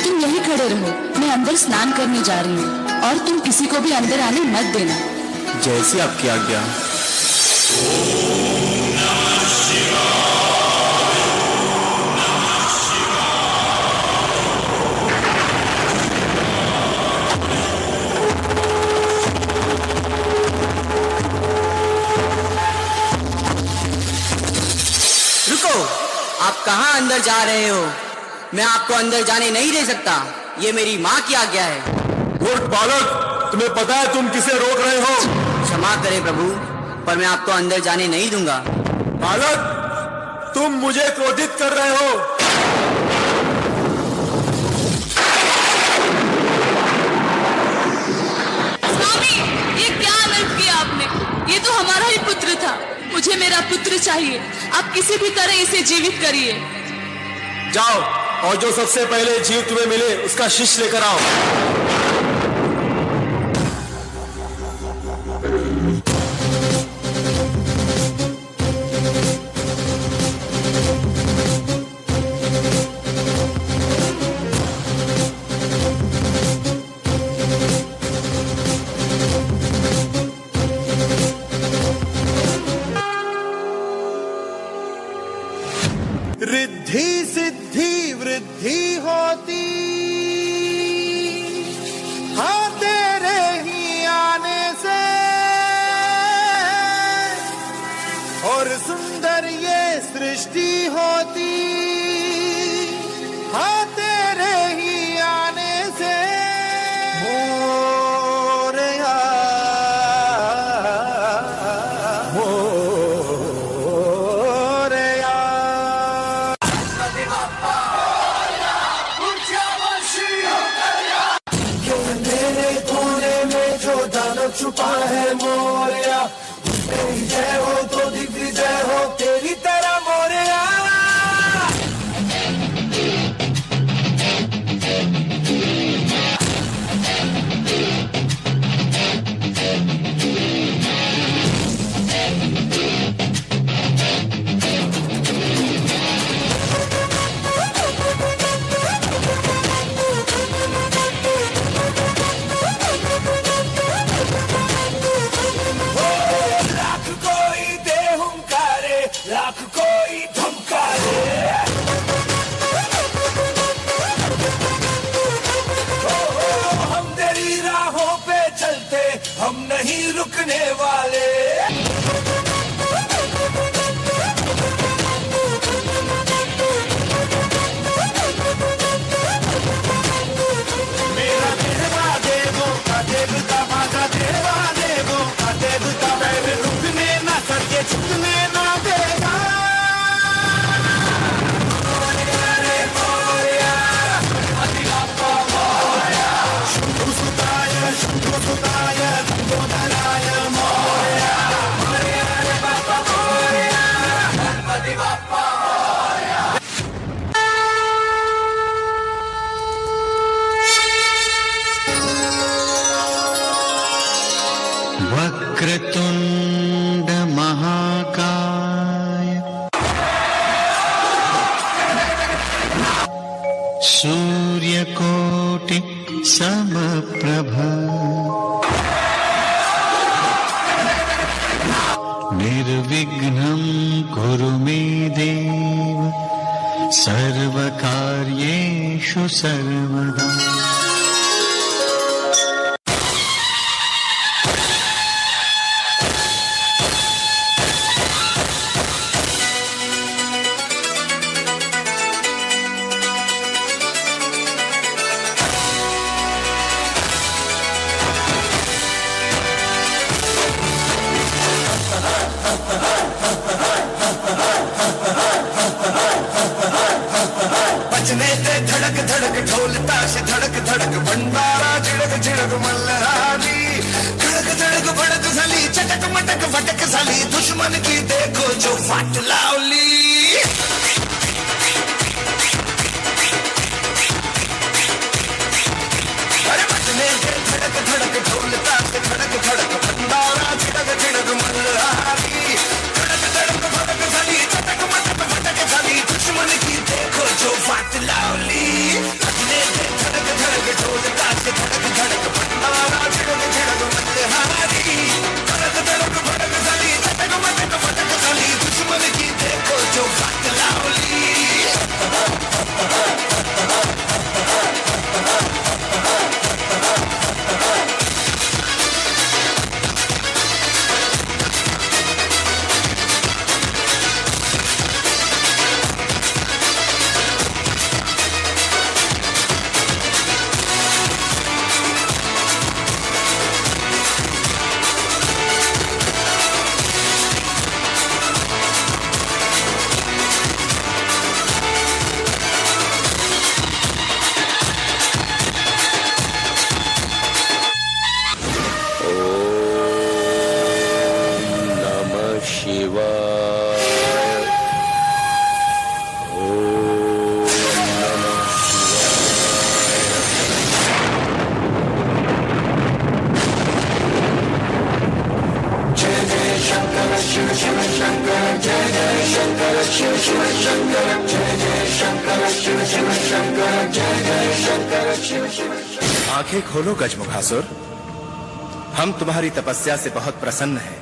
तुम यहीं खड़े रहो, मैं अंदर स्नान करने जा रही हूँ और तुम किसी को भी अंदर आने मत देना। जैसी आपकी आज्ञा। रुको, आप कहाँ अंदर जा रहे हो? मैं आपको अंदर जाने नहीं दे सकता, ये मेरी माँ की आज्ञा है। मूर्ख बालक, तुम्हें पता है तुम किसे रोक रहे हो? क्षमा करें प्रभु, पर मैं आपको अंदर जाने नहीं दूंगा। बालक, तुम मुझे क्रोधित कर रहे हो। स्वामी, ये क्या अनर्थ किया आपने? ये तो हमारा ही पुत्र था। मुझे मेरा पुत्र चाहिए। आप किसी भी तरह इसे जीवित करिए। जाओ और जो सबसे पहले जीव तुम्हें मिले उसका शिष्य लेकर आओ। रिद्धि सिद्धि वृद्धि होती, हाँ तेरे ही आने से, और सुंदर ये सृष्टि होती, हाँ तेरे ही आने से। मोरया छुपा है मोरया, तेरी जय हो तो दिग्विजय हो, तेरी तरह मोरया। लाख कोई धमकारे, हम तेरी राहों पे चलते, हम नहीं रुकने वाले। मेरा देवा देवों का देवता, माता देवा देवों का देवता, पैर रुकने ना सके, झुकने ना देगा। वक्रतुंड महाकाय, सूर्यकोटि समप्रभ, निर्विघ्नं कुरु मे देव, सर्वकार्येषु सर्वदा। बजने ते धड़क धड़क ढोलता से धड़क धड़क भंडारा, झिड़क झिड़क मल्हारी, धड़क धड़क भड़क साली, चटक मटक फटक साली, दुश्मन की देखो जो फाट लावली। अरे बजने ते धड़क धड़क ढोलता से धड़क धड़क भंडारा, झिड़क झिड़क मल्हारी, धड़क धड़क भड़क साली, चटक मटक फटक साली, दुश्मन की देखो जो फाट लावली। आंखें खोलो गजमुखासुर, हम तुम्हारी तपस्या से बहुत प्रसन्न हैं।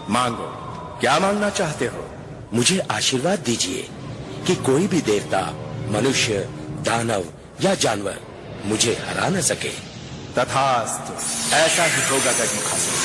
मांगो, क्या मांगना चाहते हो? मुझे आशीर्वाद दीजिए कि कोई भी देवता, मनुष्य, दानव या जानवर मुझे हरा न सके। तथास्तु, ऐसा ही होगा गजमुखासुर।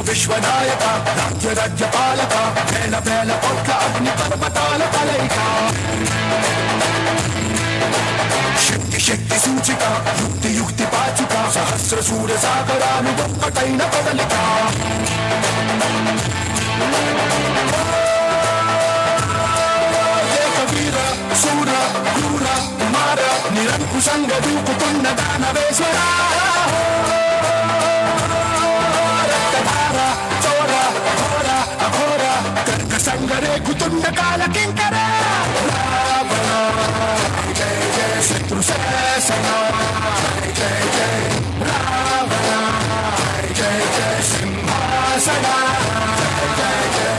विश्वनायक राज्य राज्यपालक वेल वेल पौत्र अग्नि पर्वताल कलैका शक्ति शक्ति सूचिका युक्ति युक्ति पाचिका सहस्र सूर्य सागरानुपटैन कदलिका वीर सूर क्रूर कुमार निरंकुशंग दूकुतुंड दानवेश्वरा संगरे कुतुंड काल किंकर जय जय शत्रु सेना जय जय रावण जय जय सिंहासना जय जय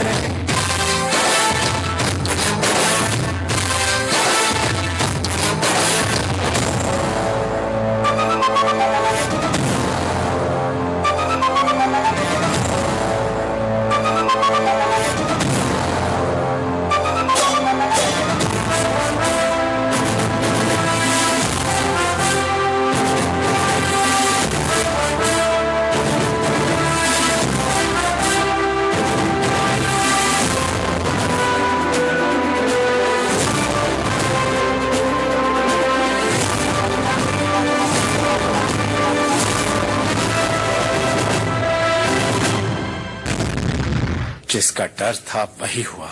जिसका डर था वही हुआ।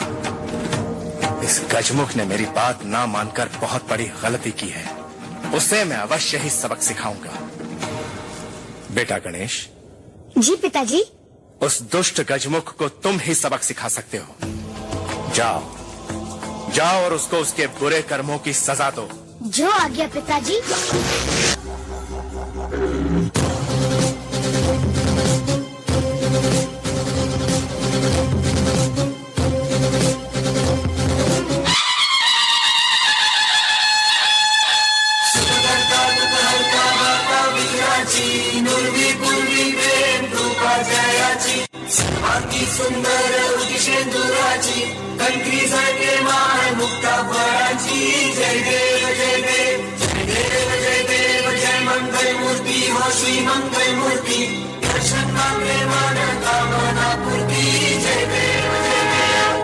इस गजमुख ने मेरी बात ना मानकर बहुत बड़ी गलती की है। उसे मैं अवश्य ही सबक सिखाऊंगा। बेटा गणेश। जी पिताजी। उस दुष्ट गजमुख को तुम ही सबक सिखा सकते हो। जाओ जाओ और उसको उसके बुरे कर्मों की सजा दो। जो आ गया पिताजी। सुंदर उदिशेंदुराची कंठी सारखे मान मुक्ता फळाची जय देव जय देव जय देव जय देव जय मंगल मूर्ती हो श्री मंगल मूर्ती दर्शन मागे मान कामना पूर्ती जय देव जय देव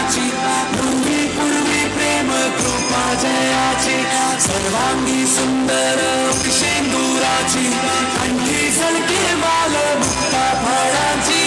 सिंदुराची पूर्वी पूर्वी प्रेम कृपा जयाची सर्वांगी सुंदर सिंदुराची कंठी झळके माल मुक्ता फळाची